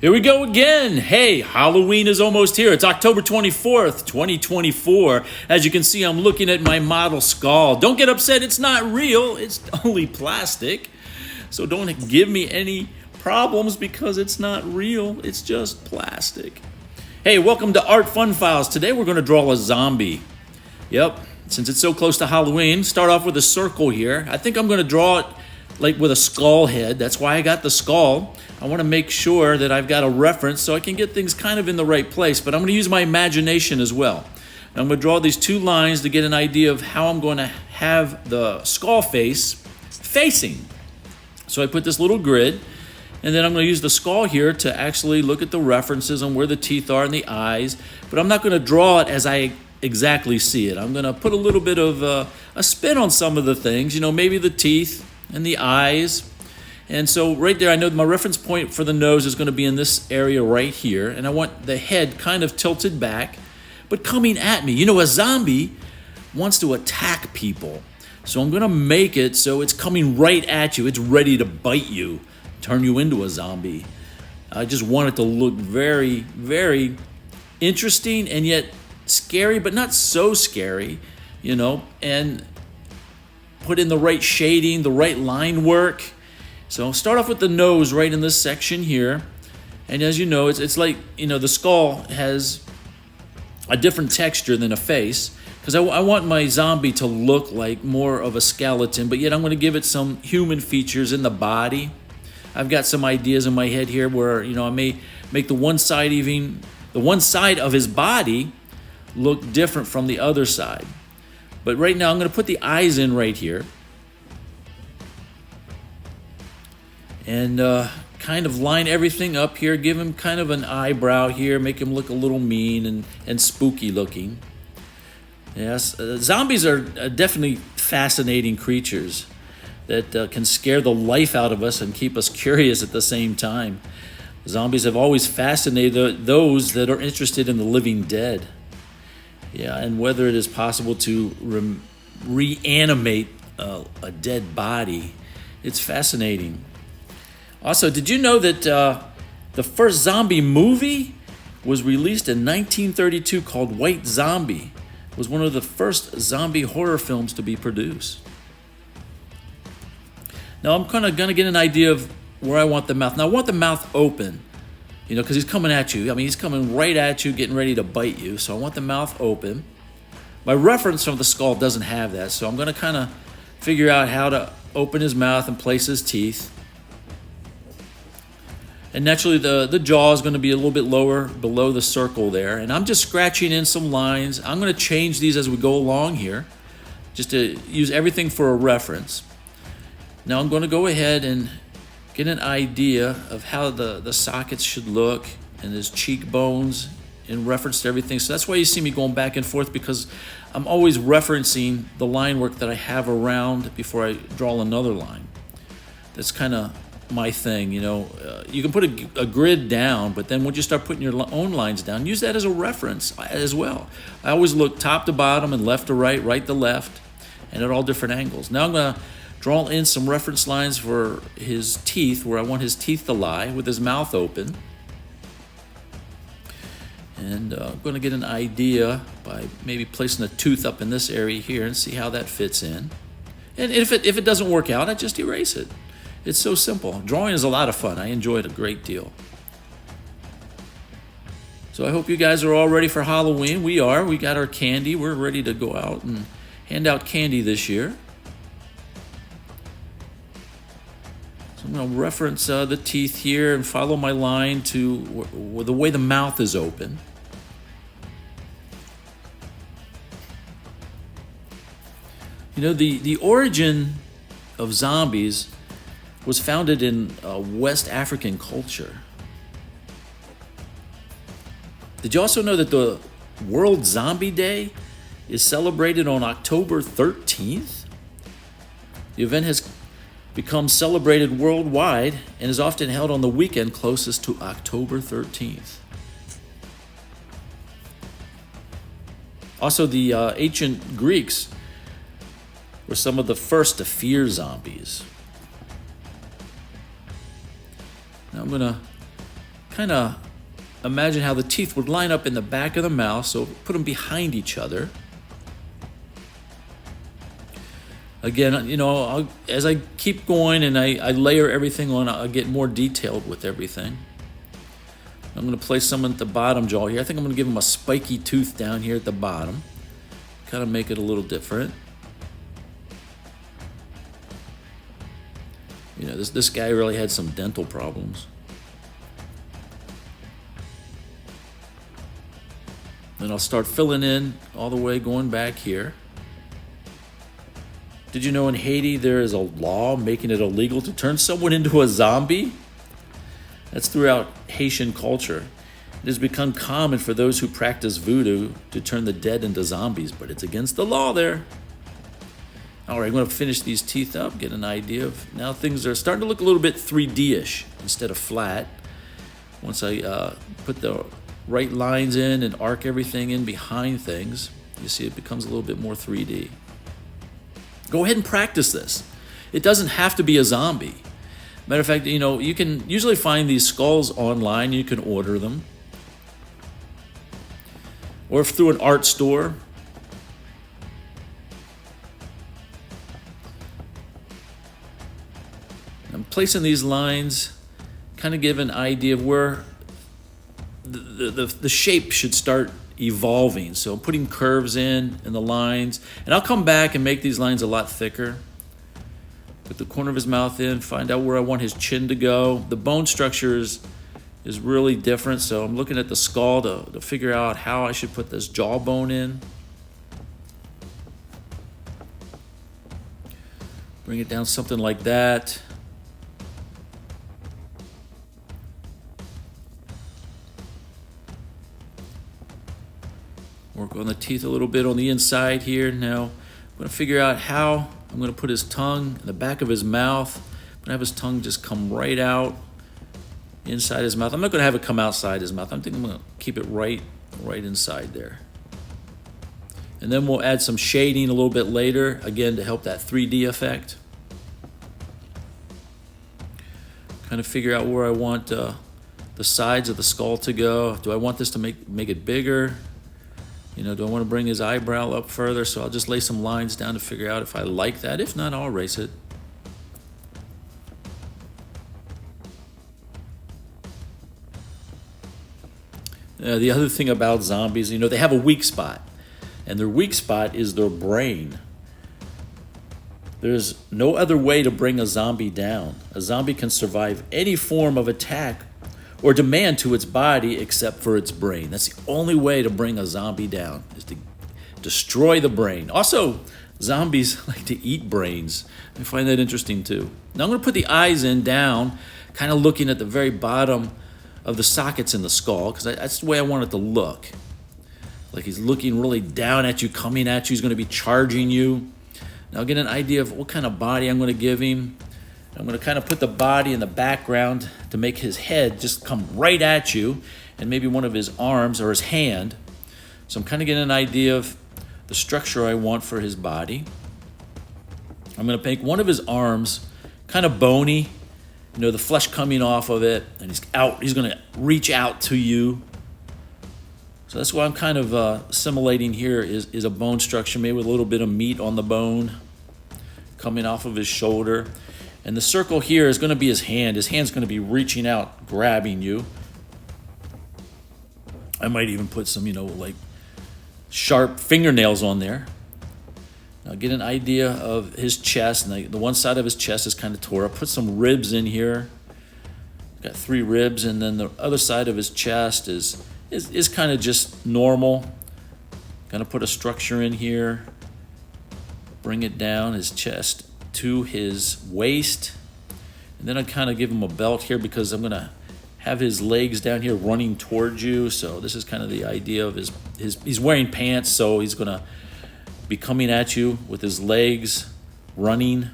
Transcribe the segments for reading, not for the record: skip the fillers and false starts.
Here we go again. Hey, Halloween is almost here. It's October 24th, 2024. As you can see, I'm looking at my model skull. Don't get upset, it's not real. It's only plastic. So don't give me any problems because it's not real. It's just plastic. Hey, welcome to Art Fun Files. Today we're going to draw a zombie. Yep, since it's so close to Halloween, start off with a circle here. I think I'm going to draw it like with a skull head. That's why I got the skull. I want to make sure that I've got a reference so I can get things kind of in the right place, but I'm going to use my imagination as well. I'm going to draw these two lines to get an idea of how I'm going to have the skull face facing. So I put this little grid, and then I'm going to use the skull here to actually look at the references on where the teeth are and the eyes, but I'm not going to draw it as I exactly see it. I'm going to put a little bit of a spin on some of the things, maybe the teeth and the eyes. And so right there, I know my reference point for the nose is going to be in this area right here. And I want the head kind of tilted back, but coming at me. A zombie wants to attack people. So I'm going to make it so it's coming right at you. It's ready to bite you, turn you into a zombie. I just want it to look very, very interesting and yet scary, but not so scary, and put in the right shading, the right line work. So start off with the nose right in this section here. And as you know, it's like, the skull has a different texture than a face, because I want my zombie to look like more of a skeleton, but yet I'm going to give it some human features in the body. I've got some ideas in my head here where, I may make the one side of his body look different from the other side. But right now I'm going to put the eyes in right here. And kind of line everything up here, give him kind of an eyebrow here, make him look a little mean and spooky looking. Yes, zombies are definitely fascinating creatures that can scare the life out of us and keep us curious at the same time. Zombies have always fascinated those that are interested in the living dead. Yeah, and whether it is possible to reanimate a dead body, it's fascinating. Also, did you know that the first zombie movie was released in 1932 called White Zombie? It was one of the first zombie horror films to be produced. Now I'm kind of going to get an idea of where I want the mouth. Now I want the mouth open, because he's coming at you. He's coming right at you, getting ready to bite you. So I want the mouth open. My reference from the skull doesn't have that, so I'm going to kind of figure out how to open his mouth and place his teeth. And naturally, the jaw is going to be a little bit lower below the circle there. And I'm just scratching in some lines. I'm going to change these as we go along here, just to use everything for a reference. Now I'm going to go ahead and get an idea of how the sockets should look and his cheekbones in reference to everything. So that's why you see me going back and forth, because I'm always referencing the line work that I have around before I draw another line. That's kind of my thing. You can put a grid down, but then once you start putting your own lines down, use that as a reference as well. I always look top to bottom and left to right, right to left, and at all different angles. Now I'm going to draw in some reference lines for his teeth, where I want his teeth to lie with his mouth open. And I'm going to get an idea by maybe placing a tooth up in this area here and see how that fits in. And if it doesn't work out, I just erase it. It's so simple. Drawing is a lot of fun. I enjoy it a great deal. So I hope you guys are all ready for Halloween. We are. We got our candy. We're ready to go out and hand out candy this year. So I'm going to reference the teeth here and follow my line to the way the mouth is open. The origin of zombies was founded in West African culture. Did you also know that the World Zombie Day is celebrated on October 13th? The event has become celebrated worldwide and is often held on the weekend closest to October 13th. Also, the ancient Greeks were some of the first to fear zombies. Now I'm going to kind of imagine how the teeth would line up in the back of the mouth, so put them behind each other. Again, you know, as I keep going and I layer everything on, I'll get more detailed with everything. I'm going to place some at the bottom jaw here. I think I'm going to give him a spiky tooth down here at the bottom. Kind of make it a little different. You know, this guy really had some dental problems. Then I'll start filling in all the way going back here. Did you know in Haiti there is a law making it illegal to turn someone into a zombie? That's throughout Haitian culture. It has become common for those who practice voodoo to turn the dead into zombies, but it's against the law there. All right, I'm going to finish these teeth up, get an idea of, now things are starting to look a little bit 3D-ish instead of flat. Once I put the right lines in and arc everything in behind things, you see it becomes a little bit more 3D. Go ahead and practice this. It doesn't have to be a zombie. Matter of fact, you know, you can usually find these skulls online. You can order them. Or through an art store. I'm placing these lines, kind of give an idea of where the shape should start evolving. So I'm putting curves in the lines, and I'll come back and make these lines a lot thicker. Put the corner of his mouth in, find out where I want his chin to go. The bone structure is really different, so I'm looking at the skull to figure out how I should put this jawbone in. Bring it down something like that. Work on the teeth a little bit on the inside here. Now I'm going to figure out how I'm going to put his tongue in the back of his mouth. I'm going to have his tongue just come right out inside his mouth. I'm not going to have it come outside his mouth. I'm thinking I'm going to keep it right inside there. And then we'll add some shading a little bit later, again, to help that 3D effect. Kind of figure out where I want the sides of the skull to go. Do I want this to make it bigger? You know, do I want to bring his eyebrow up further? So I'll just lay some lines down to figure out if I like that. If not, I'll erase it. The other thing about zombies, you know, they have a weak spot. And their weak spot is their brain. There's no other way to bring a zombie down. A zombie can survive any form of attack or demand to its body except for its brain. That's the only way to bring a zombie down, is to destroy the brain. Also, zombies like to eat brains. I find that interesting too. Now I'm going to put the eyes in down, kind of looking at the very bottom of the sockets in the skull, because that's the way I want it to look. Like he's looking really down at you, coming at you. He's going to be charging you. Now get an idea of what kind of body I'm going to give him. I'm going to kind of put the body in the background to make his head just come right at you, and maybe one of his arms or his hand. So I'm kind of getting an idea of the structure I want for his body. I'm going to make one of his arms kind of bony, you know, the flesh coming off of it, and he's going to reach out to you. So that's what I'm kind of simulating here is a bone structure, maybe with a little bit of meat on the bone coming off of his shoulder. And the circle here is going to be his hand. His hand's going to be reaching out, grabbing you. I might even put some, you know, like sharp fingernails on there. Now get an idea of his chest. And the one side of his chest is kind of tore up. Put some ribs in here. Got 3 ribs, and then the other side of his chest is kind of just normal. Gonna put a structure in here. Bring it down his chest to his waist, and then I kind of give him a belt here because I'm gonna have his legs down here running towards you. So this is kind of the idea of his he's wearing pants, so he's gonna be coming at you with his legs running.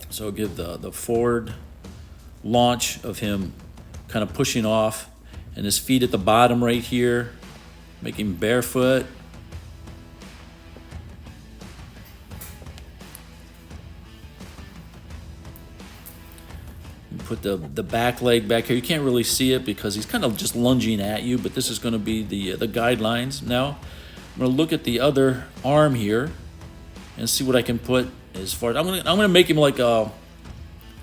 So give the forward launch of him kind of pushing off, and his feet at the bottom right here, make him barefoot. put the back leg back here. You can't really see it because he's kind of just lunging at you, but this is going to be the guidelines. Now I'm going to look at the other arm here and see what I can put as far as I'm going to make him like a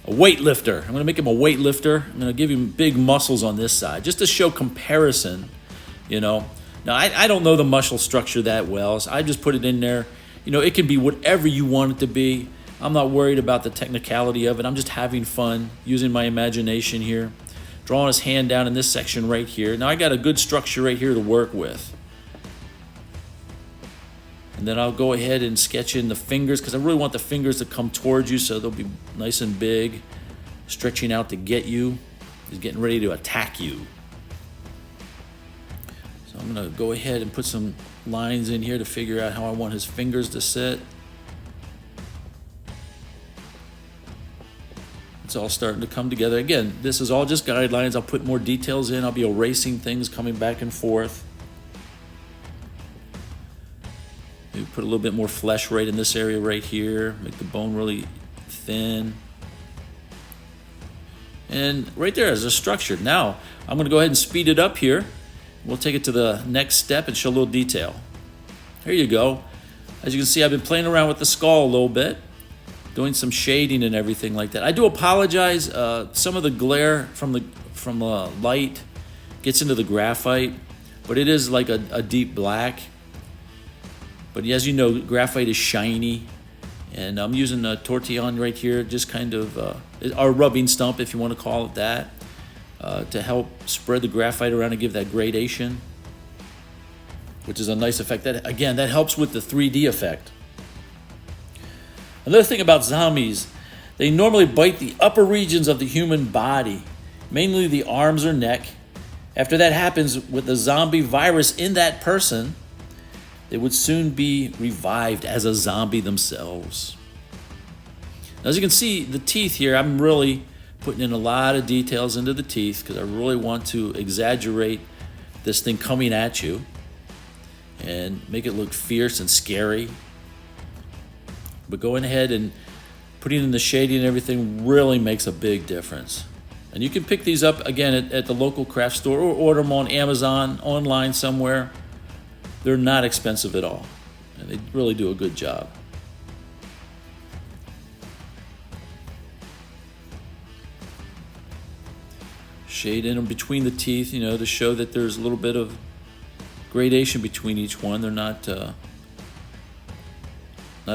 weightlifter. I'm going to make him a weightlifter. I'm going to give him big muscles on this side just to show comparison, you know. Now, I don't know the muscle structure that well, so I just put it in there. You know, it can be whatever you want it to be. I'm not worried about the technicality of it. I'm just having fun, using my imagination here. Drawing his hand down in this section right here. Now, I got a good structure right here to work with. And then I'll go ahead and sketch in the fingers because I really want the fingers to come towards you so they'll be nice and big, stretching out to get you. He's getting ready to attack you. So I'm going to go ahead and put some lines in here to figure out how I want his fingers to sit. It's all starting to come together. Again, this is all just guidelines. I'll put more details in. I'll be erasing things, coming back and forth. Maybe put a little bit more flesh right in this area right here. Make the bone really thin. And right there is a structure. Now, I'm going to go ahead and speed it up here. We'll take it to the next step and show a little detail. Here you go. As you can see, I've been playing around with the skull a little bit, doing some shading and everything like that. I do apologize. Some of the glare from the light gets into the graphite, but it is like a deep black. But as you know, graphite is shiny, and I'm using a tortillon right here, just kind of our rubbing stump, if you want to call it that, to help spread the graphite around and give that gradation, which is a nice effect. That, again, that helps with the 3D effect. Another thing about zombies, they normally bite the upper regions of the human body, mainly the arms or neck. After that happens with the zombie virus in that person, they would soon be revived as a zombie themselves. Now, as you can see, the teeth here, I'm really putting in a lot of details into the teeth because I really want to exaggerate this thing coming at you and make it look fierce and scary. But going ahead and putting in the shading and everything really makes a big difference. And you can pick these up, again, at the local craft store or order them on Amazon, online somewhere. They're not expensive at all, and they really do a good job. Shade in them between the teeth, you know, to show that there's a little bit of gradation between each one. They're not a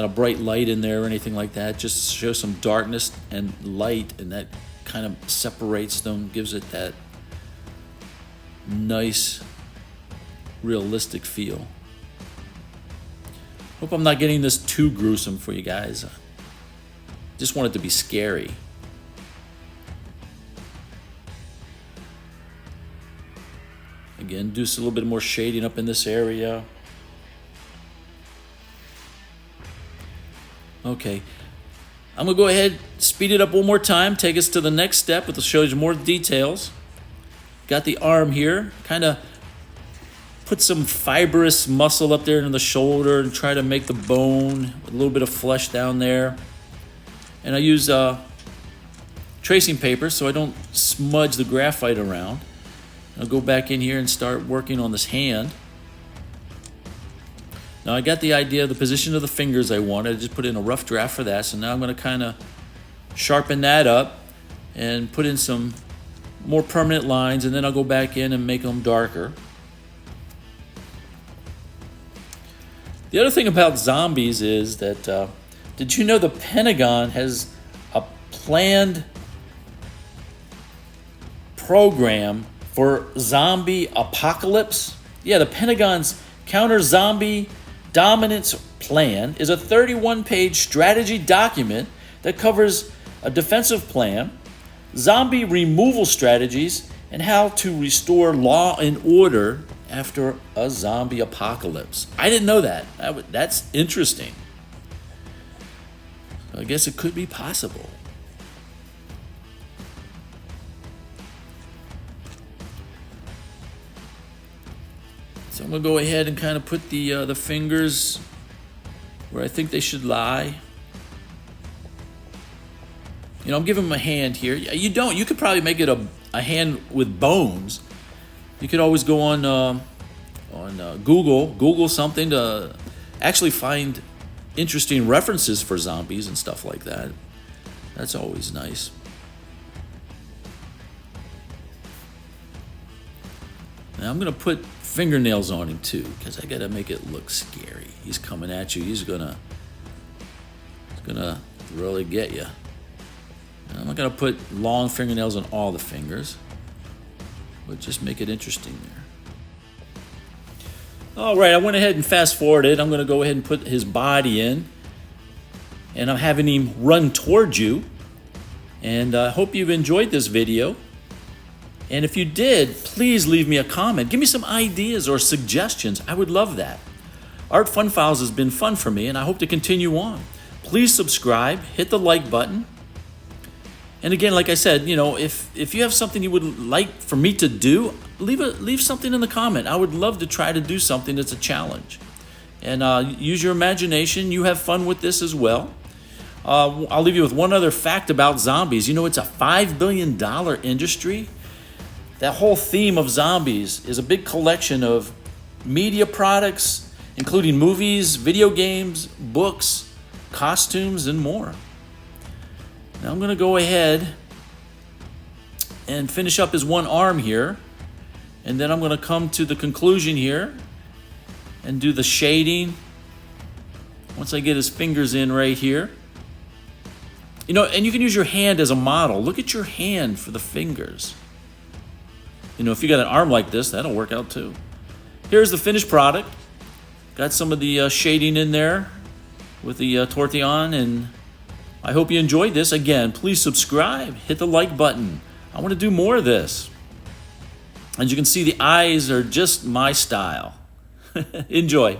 bright light in there or anything like that. Just to show some darkness and light, and that kind of separates them, gives it that nice, realistic feel. Hope I'm not getting this too gruesome for you guys. Just want it to be scary. Again, do a little bit more shading up in this area. Okay, I'm gonna go ahead, speed it up one more time, take us to the next step, which will show you more details. Got the arm here, kind of put some fibrous muscle up there in the shoulder and try to make the bone with a little bit of flesh down there. And I use tracing paper so I don't smudge the graphite around. I'll go back in here and start working on this hand. Now I got the idea of the position of the fingers I wanted. I just put in a rough draft for that. So now I'm going to kind of sharpen that up and put in some more permanent lines, and then I'll go back in and make them darker. The other thing about zombies is that, did you know the Pentagon has a planned program for zombie apocalypse? Yeah, the Pentagon's counter-zombie dominance plan is a 31-page strategy document that covers a defensive plan, zombie removal strategies, and how to restore law and order after a zombie apocalypse. I didn't know that. That's interesting. So I guess it could be possible. So I'm going to go ahead and kind of put the fingers where I think they should lie. You know, I'm giving him a hand here. You could probably make it a hand with bones. You could always go on Google something to actually find interesting references for zombies and stuff like that. That's always nice. Now I'm gonna put fingernails on him too, because I gotta make it look scary. He's coming at you. He's gonna really get you. I'm not gonna put long fingernails on all the fingers, but just make it interesting there. All right, I went ahead and fast forwarded. I'm gonna go ahead and put his body in, and I'm having him run towards you. And I hope you've enjoyed this video. And if you did, please leave me a comment. Give me some ideas or suggestions. I would love that. Art Fun Files has been fun for me, and I hope to continue on. Please subscribe, hit the like button. And again, like I said, you know, if you have something you would like for me to do, leave something in the comment. I would love to try to do something that's a challenge. And use your imagination. You have fun with this as well. I'll leave you with one other fact about zombies. You know, it's a $5 billion industry. That whole theme of zombies is a big collection of media products, including movies, video games, books, costumes, and more. Now I'm going to go ahead and finish up his one arm here, and then I'm going to come to the conclusion here and do the shading once I get his fingers in right here. You know, and you can use your hand as a model. Look at your hand for the fingers. You know, if you got an arm like this, that'll work out too. Here's the finished product. Got some of the shading in there with the tortillon, and I hope you enjoyed this. Again, please subscribe, hit the like button. I want to do more of this. As you can see, the eyes are just my style. Enjoy.